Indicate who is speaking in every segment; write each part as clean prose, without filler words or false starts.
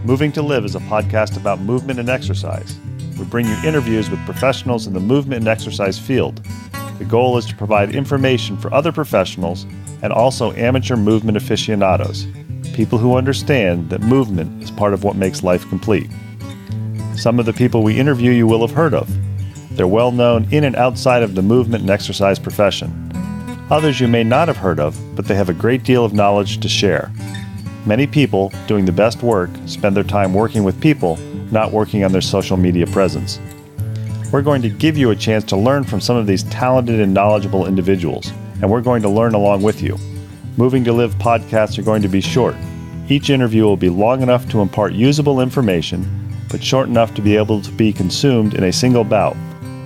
Speaker 1: Moving to Live is a podcast about movement and exercise. We bring you interviews with professionals in the movement and exercise field. The goal is to provide information for other professionals and also amateur movement aficionados, people who understand that movement is part of what makes life complete. Some of the people we interview you will have heard of. They're well known in and outside of the movement and exercise profession. Others you may not have heard of, but they have a great deal of knowledge to share. Many people doing the best work spend their time working with people, not working on their social media presence. We're going to give you a chance to learn from some of these talented and knowledgeable individuals, and we're going to learn along with you. Moving to Live podcasts are going to be short. Each interview will be long enough to impart usable information, but short enough to be able to be consumed in a single bout,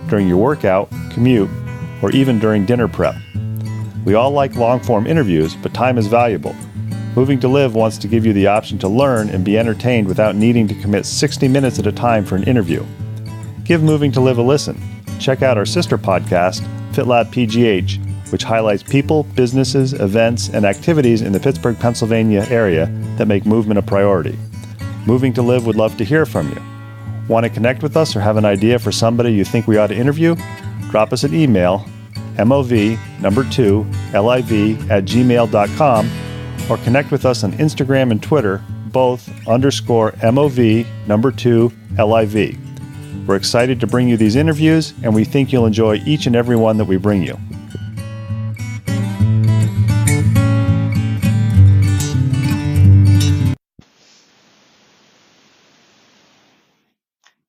Speaker 1: during your workout, commute, or even during dinner prep. We all like long-form interviews, but time is valuable. Moving to Live wants to give you the option to learn and be entertained without needing to commit 60 minutes at a time for an interview. Give Moving to Live a listen. Check out our sister podcast, FitLab PGH, which highlights people, businesses, events, and activities in the Pittsburgh, Pennsylvania area that make movement a priority. Moving to Live would love to hear from you. Want to connect with us or have an idea for somebody you think we ought to interview? Drop us an email, mov2liv@gmail.com, or connect with us on Instagram and Twitter, both _mov2liv. We're excited to bring you these interviews, and we think you'll enjoy each and every one that we bring you.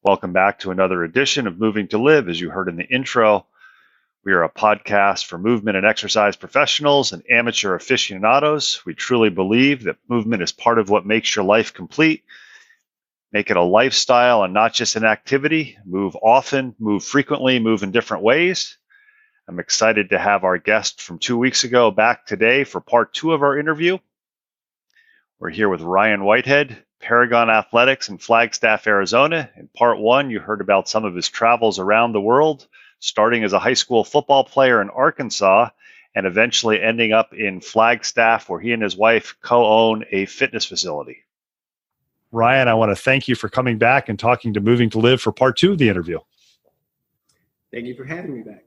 Speaker 1: Welcome back to another edition of Moving to Live. As you heard in the intro, we are a podcast for movement and exercise professionals and amateur aficionados. We truly believe that movement is part of what makes your life complete. Make it a lifestyle and not just an activity. Move often, move frequently, move in different ways. I'm excited to have our guest from 2 weeks ago back today for part 2 of our interview. We're here with Ryan Whitehead, Paragon Athletics in Flagstaff, Arizona. In part 1, you heard about some of his travels around the world, starting as a high school football player in Arkansas and eventually ending up in Flagstaff, where he and his wife co-own a fitness facility. Ryan, I want to thank you for coming back and talking to Moving to Live for part 2 of the interview.
Speaker 2: Thank you for having me back.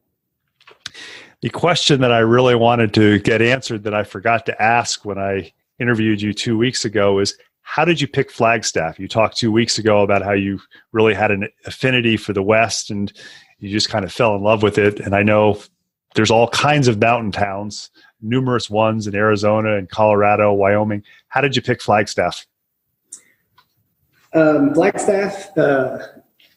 Speaker 1: The question that I really wanted to get answered that I forgot to ask when I interviewed you 2 weeks ago is, how did you pick Flagstaff? You talked 2 weeks ago about how you really had an affinity for the West and you just kind of fell in love with it. And I know there's all kinds of mountain towns, numerous ones in Arizona and Colorado, Wyoming. How did you pick Flagstaff?
Speaker 2: Flagstaff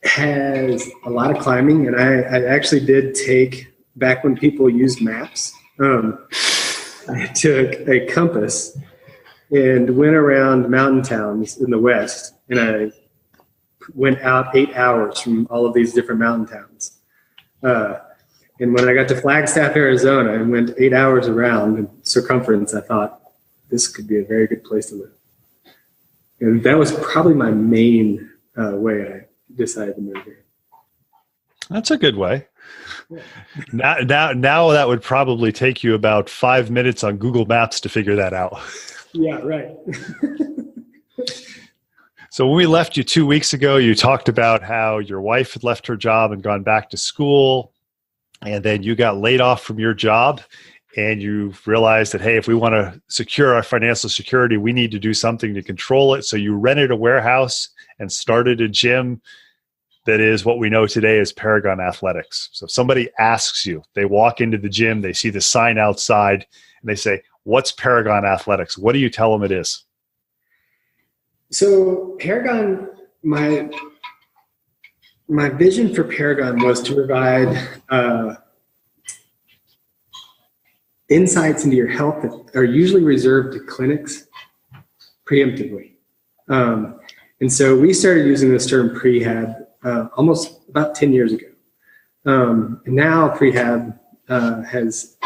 Speaker 2: has a lot of climbing, and I actually did take, back when people used maps, I took a compass and went around mountain towns in the West, and I went out 8 hours from all of these different mountain towns. And when I got to Flagstaff, Arizona, and went 8 hours around in circumference, I thought, this could be a very good place to live. And that was probably my main way I decided to move here.
Speaker 1: That's a good way. Now that would probably take you about 5 minutes on Google Maps to figure that out.
Speaker 2: Yeah, right.
Speaker 1: So when we left you 2 weeks ago, you talked about how your wife had left her job and gone back to school, and then you got laid off from your job, and you realized that, hey, if we want to secure our financial security, we need to do something to control it. So you rented a warehouse and started a gym that is what we know today as Paragon Athletics. So if somebody asks you, they walk into the gym, they see the sign outside, and they say, what's Paragon Athletics? What do you tell them it is?
Speaker 2: So Paragon, my vision for Paragon was to provide insights into your health that are usually reserved to clinics preemptively. And so we started using this term prehab almost about 10 years ago. And now prehab has,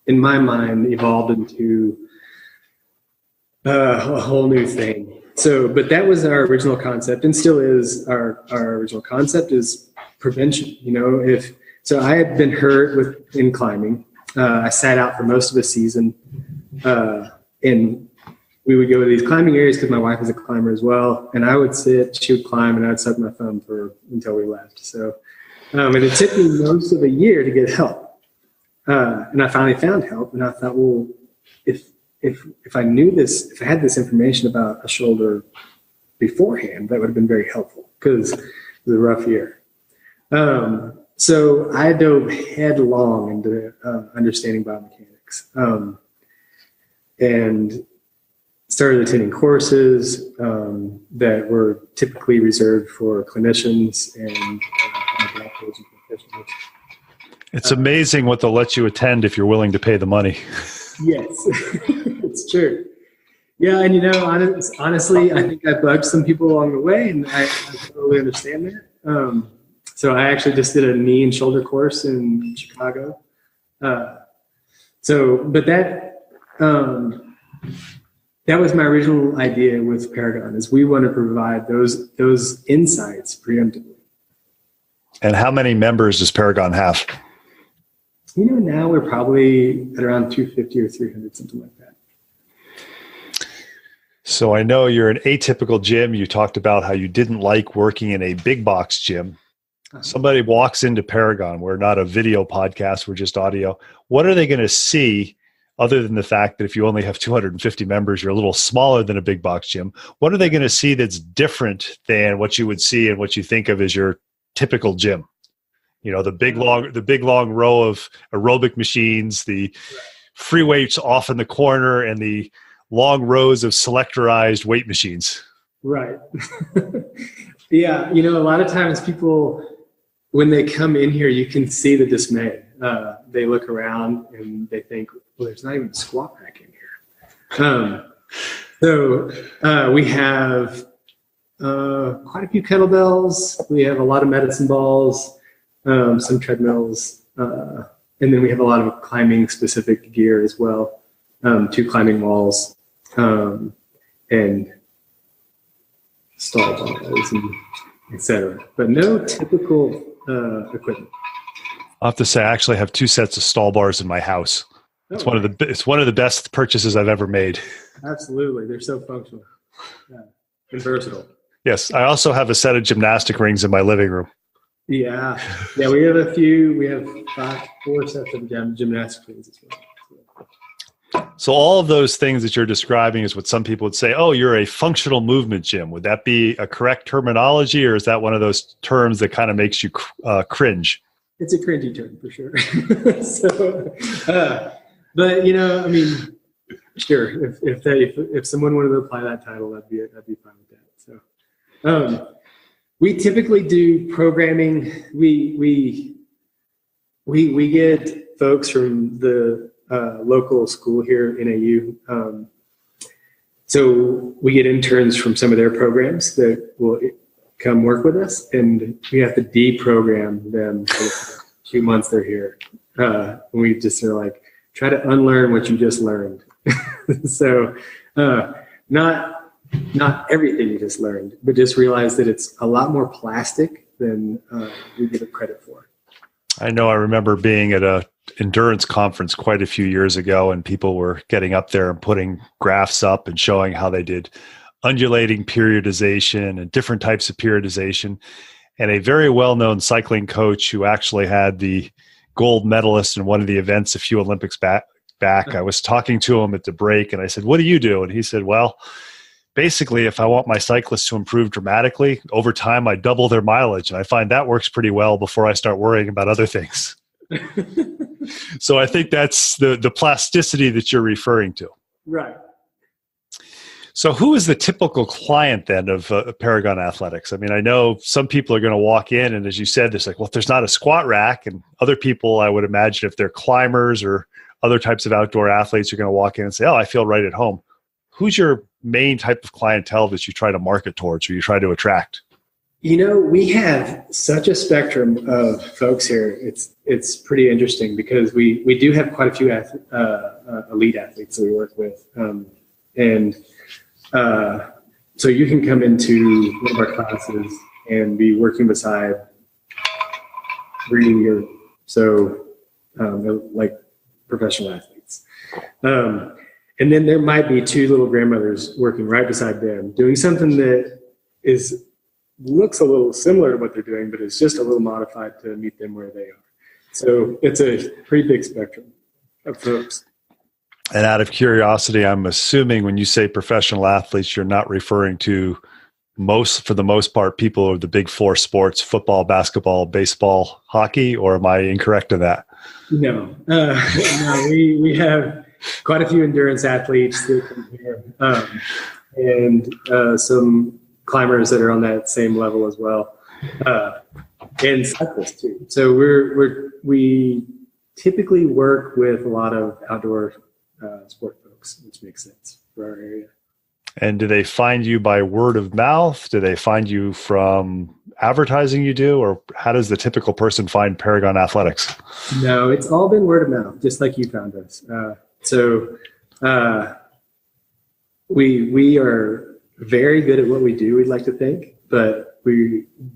Speaker 2: in my mind, evolved into a whole new thing. So, but that was our original concept, and still is our original concept is prevention. So I had been hurt in climbing I sat out for most of the season, and we would go to these climbing areas because my wife is a climber as well. And I would sit, she would climb, and I'd suck my thumb until we left. So, and it took me most of a year to get help. And I finally found help, and I thought, well, if I knew this, if I had this information about a shoulder beforehand, that would have been very helpful because it was a rough year. So I dove headlong into understanding biomechanics, and started attending courses that were typically reserved for clinicians and doctors and professionals.
Speaker 1: It's amazing what they'll let you attend if you're willing to pay the money.
Speaker 2: Yes, it's true. Yeah, and honestly, I think I bugged some people along the way, and I totally understand that. So I actually just did a knee and shoulder course in Chicago. But that was my original idea with Paragon, is we want to provide those insights preemptively.
Speaker 1: And how many members does Paragon have?
Speaker 2: Now we're probably at around 250 or 300, something like that.
Speaker 1: So I know you're an atypical gym. You talked about how you didn't like working in a big box gym. Somebody walks into Paragon. We're not a video podcast. We're just audio. What are they going to see other than the fact that if you only have 250 members, you're a little smaller than a big box gym? What are they going to see that's different than what you would see and what you think of as your typical gym? The big long row of aerobic machines, the free weights off in the corner, and the long rows of selectorized weight machines.
Speaker 2: Right. Yeah. A lot of times people, when they come in here, you can see the dismay. They look around and they think, well, there's not even a squat rack in here. So we have quite a few kettlebells. We have a lot of medicine balls. Some treadmills, and then we have a lot of climbing specific gear as well, 2 climbing walls, and stall bars, and etc. But no typical equipment.
Speaker 1: I'll have to say, I actually have 2 sets of stall bars in my house. It's one of the best purchases I've ever made. Absolutely,
Speaker 2: they're so functional, and versatile.
Speaker 1: Yes, I also have a set of gymnastic rings in my living room.
Speaker 2: Yeah, we have a few. We have 4 sets of gymnastic rings as well.
Speaker 1: So all of those things that you're describing is what some people would say, oh, you're a functional movement gym. Would that be a correct terminology, or is that one of those terms that kind of makes you cringe?
Speaker 2: It's a cringy term for sure. But sure. If someone wanted to apply that title, that'd be fine with that. So. We typically do programming. We get folks from the local school here, NAU. So we get interns from some of their programs that will come work with us, and we have to deprogram them for the 2 months they're here. We just are like, try to unlearn what you just learned. So not everything you just learned, but just realize that it's a lot more plastic than we give it credit for.
Speaker 1: I know I remember being at a endurance conference quite a few years ago, and people were getting up there and putting graphs up and showing how they did undulating periodization and different types of periodization. And a very well-known cycling coach who actually had the gold medalist in one of the events a few Olympics back, I was talking to him at the break, and I said, what do you do? And he said, well, basically, if I want my cyclists to improve dramatically, over time, I double their mileage. And I find that works pretty well before I start worrying about other things. So I think that's the plasticity that you're referring to.
Speaker 2: Right.
Speaker 1: So who is the typical client then of Paragon Athletics? I mean, I know some people are going to walk in, and as you said, there's like, well, if there's not a squat rack, and other people, I would imagine if they're climbers or other types of outdoor athletes, are going to walk in and say, oh, I feel right at home. Who's your main type of clientele that you try to market towards or you try to attract?
Speaker 2: We have such a spectrum of folks here. It's pretty interesting because we do have quite a few elite athletes that we work with. So you can come into one of our classes and be working beside reading like professional athletes. And then there might be two little grandmothers working right beside them, doing something that looks a little similar to what they're doing, but it's just a little modified to meet them where they are. So it's a pretty big spectrum of folks.
Speaker 1: And out of curiosity, I'm assuming when you say professional athletes, you're not referring to for the most part, people of the big four sports: football, basketball, baseball, hockey, or am I incorrect in that?
Speaker 2: No, we have quite a few endurance athletes that come here, and some climbers that are on that same level as well, and cyclists too. So we typically work with a lot of outdoor sport folks, which makes sense for our area.
Speaker 1: And do they find you by word of mouth? Do they find you from advertising you do? Or how does the typical person find Paragon Athletics?
Speaker 2: No, it's all been word of mouth, just like you found us. We are very good at what we do, we'd like to think, but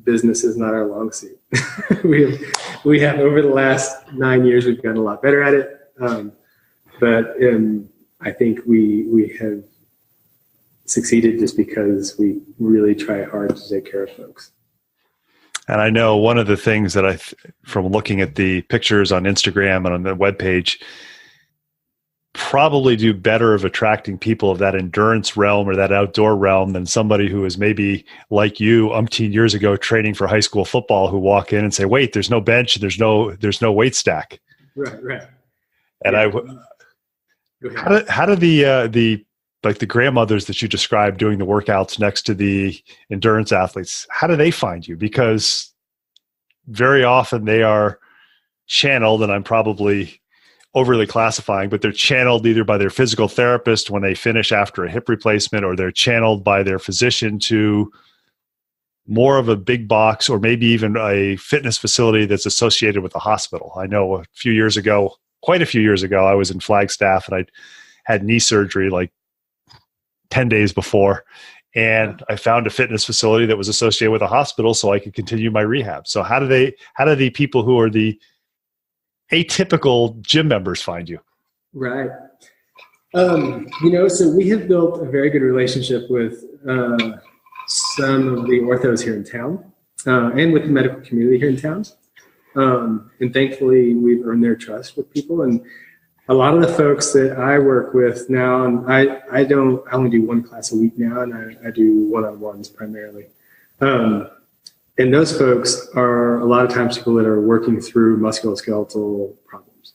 Speaker 2: business is not our long suit. we have over the last 9 years, we've gotten a lot better at it. But I think we have succeeded just because we really try hard to take care of folks.
Speaker 1: And I know one of the things that from looking at the pictures on Instagram and on the webpage, probably do better of attracting people of that endurance realm or that outdoor realm than somebody who is maybe like you umpteen years ago training for high school football, who walk in and say, wait, there's no bench, there's no weight stack.
Speaker 2: Right.
Speaker 1: And
Speaker 2: yeah.
Speaker 1: how do the like the grandmothers that you described doing the workouts next to the endurance athletes, how do they find you? Because very often they are channeled, and I'm probably overly classifying, but they're channeled either by their physical therapist when they finish after a hip replacement, or they're channeled by their physician to more of a big box or maybe even a fitness facility that's associated with a hospital. I know quite a few years ago, I was in Flagstaff and I had knee surgery like 10 days before, and I found a fitness facility that was associated with a hospital so I could continue my rehab. So how do the people who are the atypical gym members find you?
Speaker 2: Right. So we have built a very good relationship with some of the orthos here in town, and with the medical community here in town. And thankfully we've earned their trust with people. And a lot of the folks that I work with now, and I only do one class a week now, and I do one-on-ones primarily. And those folks are a lot of times people that are working through musculoskeletal problems.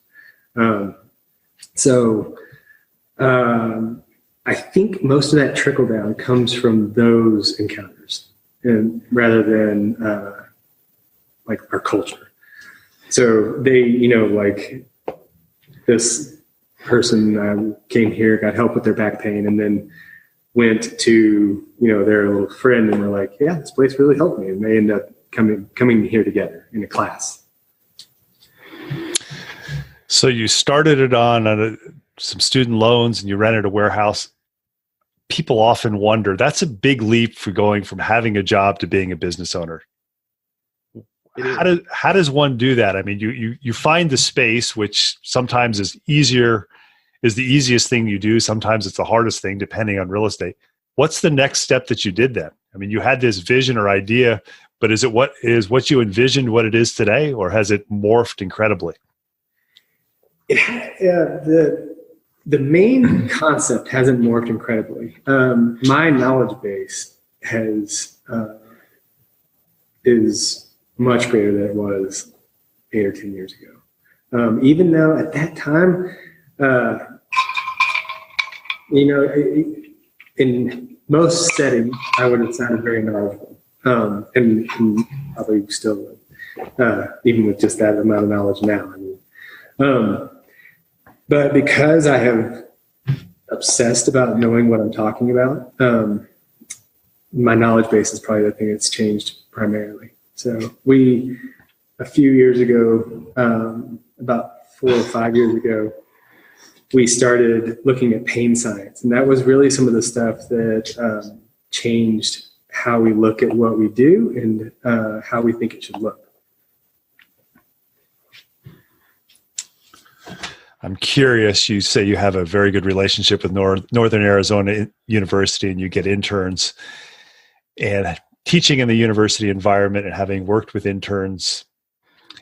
Speaker 2: I think most of that trickle down comes from those encounters, and rather than like our culture. So they, like this person came here, got help with their back pain, and then went to, their little friend and were like, yeah, this place really helped me. And they end up coming here together in a class.
Speaker 1: So you started it on some student loans and you rented a warehouse. People often wonder, that's a big leap for going from having a job to being a business owner. How does one do that? I mean, you find the space, which sometimes is the easiest thing you do. Sometimes it's the hardest thing, depending on real estate. What's the next step that you did then? I mean, you had this vision or idea, but is what you envisioned what it is today, or has it morphed incredibly?
Speaker 2: The main concept hasn't morphed incredibly. My knowledge base is much greater than it was 8 or 10 years ago. Even though at that time, in most settings, I would have sounded very knowledgeable, and probably still would, even with just that amount of knowledge now. But because I have obsessed about knowing what I'm talking about, my knowledge base is probably the thing that's changed primarily. So a few years ago, about 4 or 5 years ago, we started looking at pain science. And that was really some of the stuff that changed how we look at what we do and how we think it should look.
Speaker 1: I'm curious, you say you have a very good relationship with Northern Arizona University and you get interns, and teaching in the university environment and having worked with interns,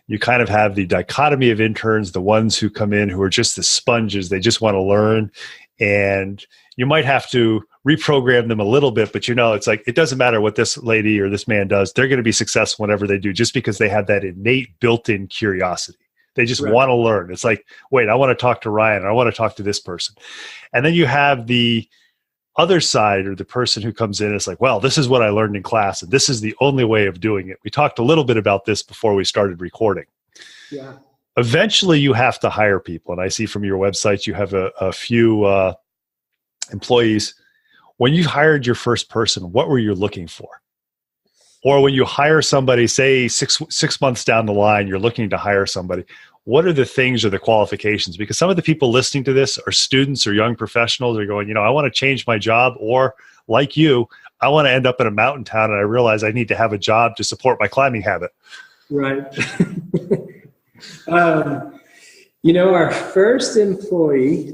Speaker 1: you kind of have the dichotomy of interns, the ones who come in who are just the sponges, they just want to learn, and you might have to reprogram them a little bit, but it's like, it doesn't matter what this lady or this man does, they're going to be successful whatever they do, just because they have that innate built-in curiosity. They just want to learn. It's like, wait, I want to talk to Ryan, or I want to talk to this person. And then you have the other side, or the person who comes in and is like, well, this is what I learned in class, and this is the only way of doing it. We talked a little bit about this before we started recording.
Speaker 2: Yeah.
Speaker 1: Eventually, you have to hire people. And I see from your website, you have a few employees. When you hired your first person, what were you looking for? Or when you hire somebody, say six months down the line, you're looking to hire somebody, what are the things or the qualifications? Because some of the people listening to this are students or young professionals are going, I want to change my job, or like you, I want to end up in a mountain town and I realize I need to have a job to support my climbing habit.
Speaker 2: Right. Our first employee,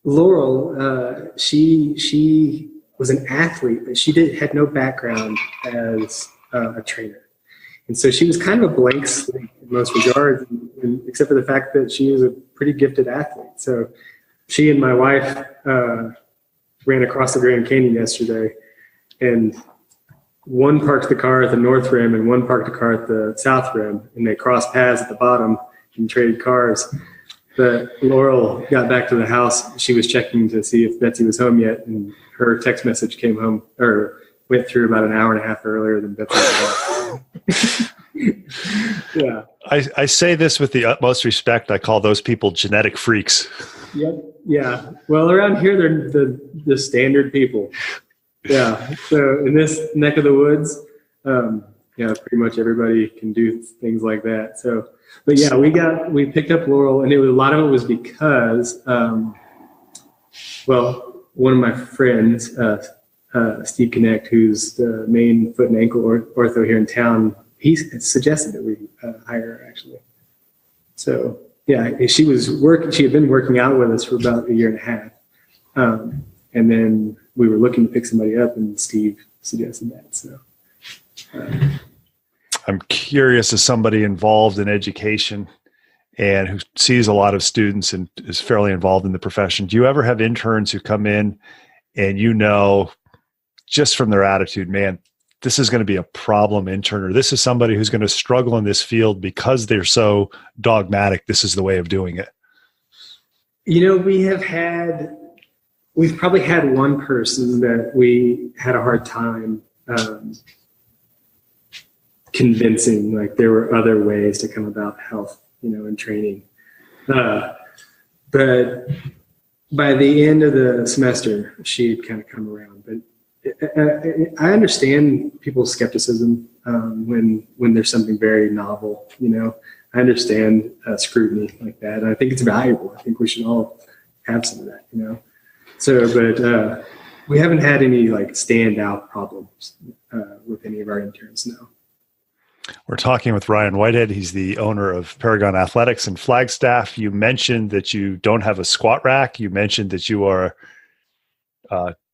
Speaker 2: Laurel, she was an athlete, but she had no background as a trainer. And so she was kind of a blank slate in most regards, except for the fact that she was a pretty gifted athlete. So she and my wife ran across the Grand Canyon yesterday, and one parked the car at the north rim and one parked the car at the south rim, and they crossed paths at the bottom and traded cars. But Laurel got back to the house. She was checking to see if Betsy was home yet, and her text message came home, or went through about an hour and a half earlier than Betsy was. Yeah.
Speaker 1: I say this with the utmost respect. I call those people genetic freaks.
Speaker 2: Yep. Yeah. Well, around here, they're the standard people. Yeah. So in this neck of the woods, pretty much everybody can do things like that. So, but yeah, we picked up Laurel, and a lot of it was because, one of my friends, Steve Connect, who's the main foot and ankle ortho here in town, he suggested that we hire her, actually. So yeah, she had been working out with us for about a year and a half. And then we were looking to pick somebody up, and Steve suggested that. So
Speaker 1: I'm curious, as somebody involved in education and who sees a lot of students and is fairly involved in the profession, do you ever have interns who come in and just from their attitude, man, this is going to be a problem intern, or this is somebody who's going to struggle in this field because they're so dogmatic, this is the way of doing it?
Speaker 2: We've probably had one person that we had a hard time convincing, like there were other ways to come about health, and training. But by the end of the semester, she'd kind of come around. But I understand people's skepticism when there's something very novel. I understand scrutiny like that, and I think it's valuable. I think we should all have some of that. So, but we haven't had any standout problems with any of our interns. No.
Speaker 1: We're talking with Ryan Whitehead. He's the owner of Paragon Athletics in Flagstaff. You mentioned that you don't have a squat rack. You mentioned that you are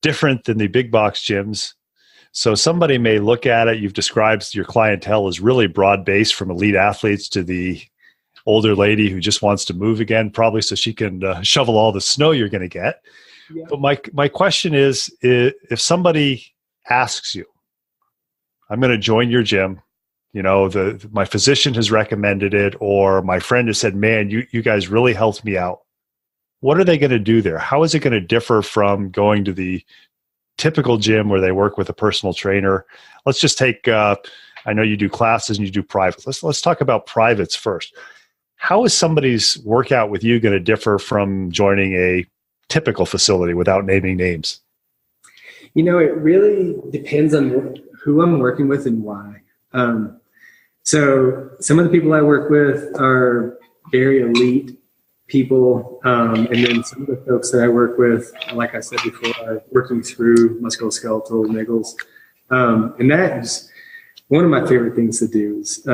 Speaker 1: different than the big box gyms. So somebody may look at it. You've described your clientele as really broad-based, from elite athletes to the older lady who just wants to move again, probably so she can shovel all the snow you're going to get. Yeah. But my question is, if somebody asks you, I'm going to join your gym, my physician has recommended it, or my friend has said, man, you guys really helped me out. What are they going to do there? How is it going to differ from going to the typical gym where they work with a personal trainer? Let's just take, I know you do classes and you do privates. Let's talk about privates first. How is somebody's workout with you going to differ from joining a typical facility, without naming names?
Speaker 2: It really depends on who I'm working with and why. So some of the people I work with are very elite people. And then some of the folks that I work with, like I said before, are working through musculoskeletal niggles. And that is one of my favorite things to do is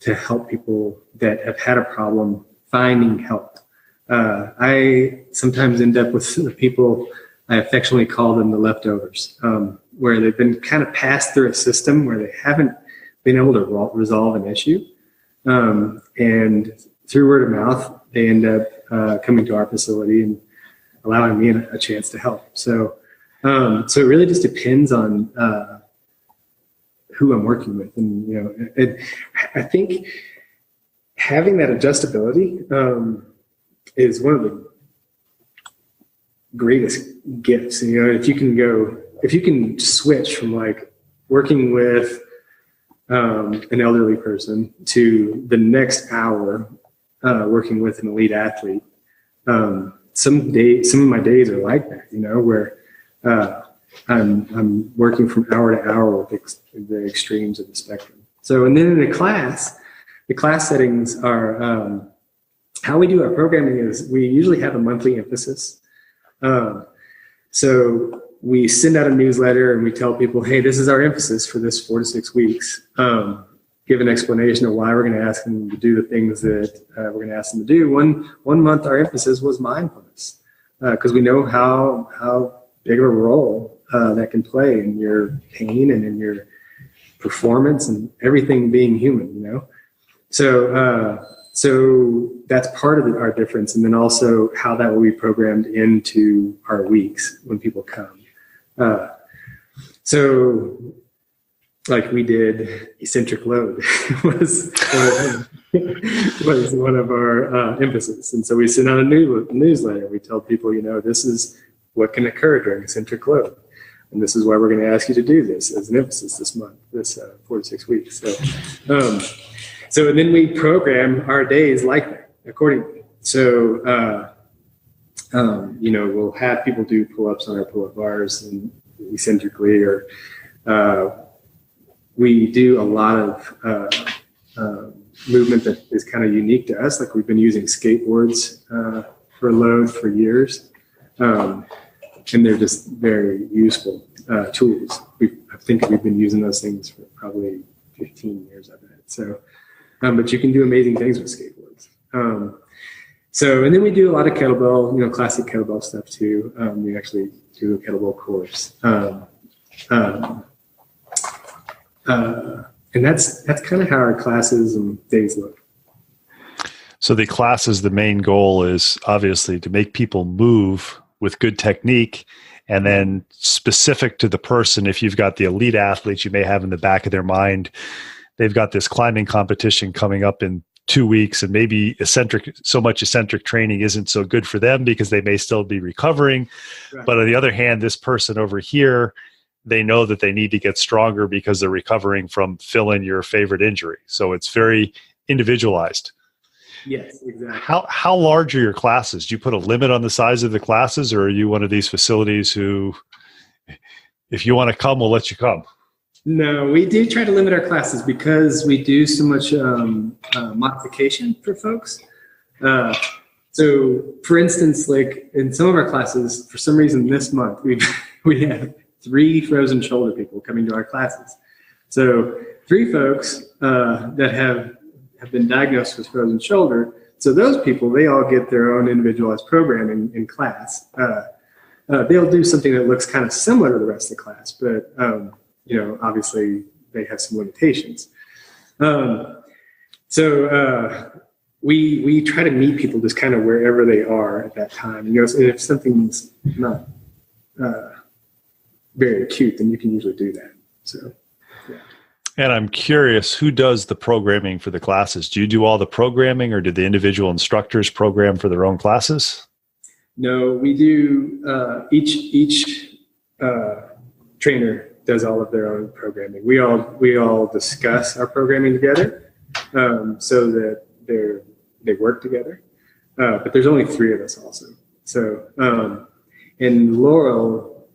Speaker 2: to help people that have had a problem finding help. I sometimes end up with the people, I affectionately call them the leftovers, where they've been kind of passed through a system where they haven't been able to resolve an issue. And through word of mouth, they end up coming to our facility and allowing me a chance to help. So it really just depends on who I'm working with. And, I think having that adjustability is one of the greatest gifts. If you can switch from like working with an elderly person to the next hour working with an elite athlete. Some of my days are like that, where I'm working from hour to hour with the extremes of the spectrum. So, and then in the class settings are how we do our programming is we usually have a monthly emphasis. So we send out a newsletter and we tell people, hey, this is our emphasis for this 4 to 6 weeks. Give an explanation of why we're going to ask them to do the things that we're going to ask them to do. One month, our emphasis was mindfulness, because we know how big of a role that can play in your pain and in your performance and everything being human, So that's part of our difference. And then also how that will be programmed into our weeks when people come. So like we did eccentric load was one of our emphasis. And so we sent out a newsletter. We tell people, this is what can occur during eccentric load. And this is why we're going to ask you to do this as an emphasis this month, this 4 to 6 weeks. So and then we program our days like that accordingly. So, we'll have people do pull-ups on our pull-up bars and eccentrically, or we do a lot of movement that is kind of unique to us. Like we've been using skateboards for load for years. And they're just very useful tools. I think we've been using those things for probably 15 years, I bet. So, but you can do amazing things with skateboards. And then we do a lot of kettlebell, classic kettlebell stuff too. We actually do a kettlebell course. And that's kind of how our classes and days look.
Speaker 1: So the classes, the main goal is obviously to make people move with good technique, and then specific to the person. If you've got the elite athletes, you may have in the back of their mind, they've got this climbing competition coming up in 2 weeks, and maybe so much eccentric training isn't so good for them because they may still be recovering. Right. But on the other hand, this person over here, they know that they need to get stronger because they're recovering from fill in your favorite injury. So it's very individualized.
Speaker 2: Yes, exactly.
Speaker 1: How large are your classes? Do you put a limit on the size of the classes, or are you one of these facilities who, if you want to come, we'll let you come?
Speaker 2: No, we do try to limit our classes because we do so much modification for folks. So, for instance, like in some of our classes, for some reason this month, we have 3 frozen shoulder people coming to our classes. So 3 folks that have been diagnosed with frozen shoulder. So those people, they all get their own individualized programming in class. They'll do something that looks kind of similar to the rest of the class, but obviously they have some limitations. We try to meet people just kind of wherever they are at that time. And if something's not very acute, then you can usually do that. So, yeah.
Speaker 1: And I'm curious, who does the programming for the classes? Do you do all the programming, or do the individual instructors program for their own classes?
Speaker 2: No, we do. Each trainer does all of their own programming. We all discuss our programming together, so that they work together. But there's only 3 of us also. So, and Laurel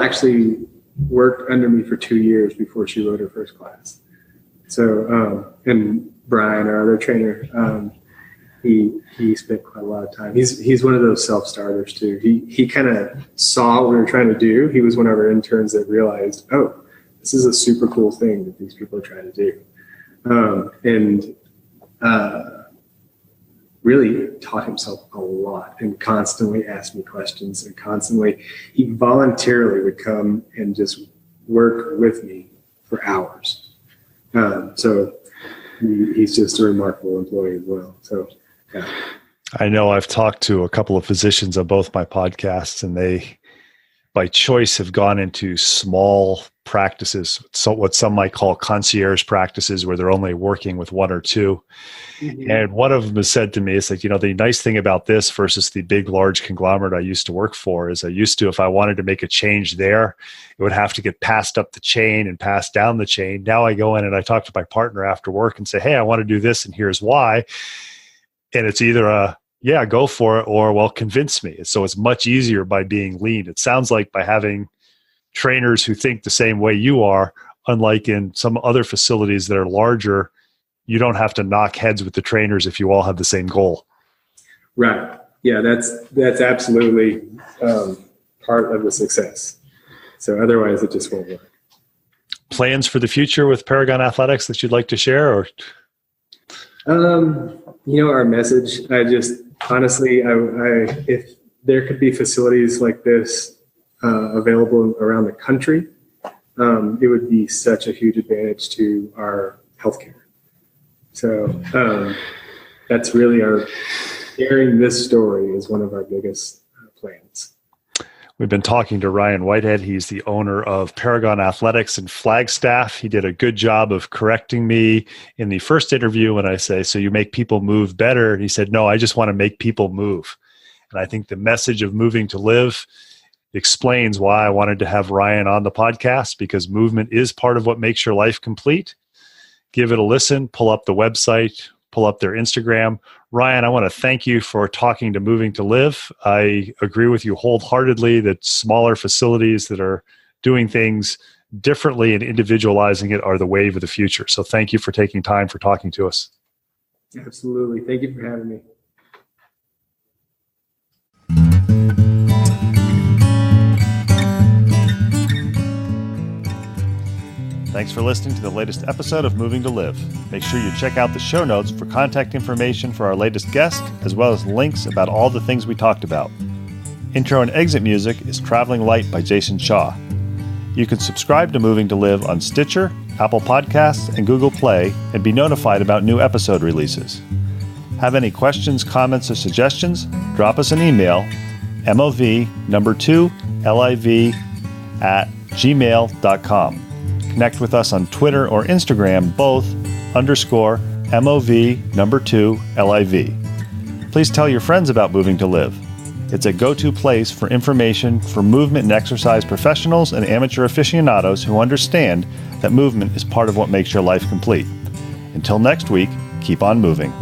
Speaker 2: actually worked under me for 2 years before she wrote her first class. So, and Brian, our other trainer, he spent quite a lot of time. He's one of those self-starters too. He kind of saw what we were trying to do. He was one of our interns that realized, this is a super cool thing that these people are trying to do. And really taught himself a lot and constantly asked me questions, and constantly, he voluntarily would come and just work with me for hours. So he's just a remarkable employee as well. So, yeah.
Speaker 1: I know I've talked to a couple of physicians on both my podcasts, and they, by choice, have gone into small practices, so what some might call concierge practices, where they're only working with one or two. Mm-hmm. And one of them has said to me, it's like, the nice thing about this versus the big, large conglomerate I used to work for is if I wanted to make a change there, it would have to get passed up the chain and passed down the chain. Now I go in and I talk to my partner after work and say, hey, I want to do this and here's why. And it's either yeah, go for it, or, well, convince me. So it's much easier by being lean. It sounds like by having trainers who think the same way you are, unlike in some other facilities that are larger, you don't have to knock heads with the trainers if you all have the same goal.
Speaker 2: Right. Yeah, that's absolutely part of the success. So otherwise it just won't work.
Speaker 1: Plans for the future with Paragon Athletics that you'd like to share? Or
Speaker 2: our message, I just honestly, if there could be facilities like this available around the country, it would be such a huge advantage to our healthcare. So that's really sharing this story is one of our biggest plans.
Speaker 1: We've been talking to Ryan Whitehead. He's the owner of Paragon Athletics in Flagstaff. He did a good job of correcting me in the first interview when I say, so you make people move better. And he said, no, I just want to make people move. And I think the message of Moving to Live explains why I wanted to have Ryan on the podcast, because movement is part of what makes your life complete. Give it a listen, pull up the website, pull up their Instagram. Ryan, I want to thank you for talking to Moving to Live. I agree with you wholeheartedly that smaller facilities that are doing things differently and individualizing it are the wave of the future. So thank you for taking time for talking to us.
Speaker 2: Absolutely. Thank you for having me.
Speaker 1: Thanks for listening to the latest episode of Moving to Live. Make sure you check out the show notes for contact information for our latest guest, as well as links about all the things we talked about. Intro and exit music is Traveling Light by Jason Shaw. You can subscribe to Moving to Live on Stitcher, Apple Podcasts, and Google Play, and be notified about new episode releases. Have any questions, comments, or suggestions? Drop us an email, mov2liv@gmail.com. Connect with us on Twitter or Instagram, both _MOV2LIV. Please tell your friends about Moving to Live. It's a go-to place for information for movement and exercise professionals and amateur aficionados who understand that movement is part of what makes your life complete. Until next week, keep on moving.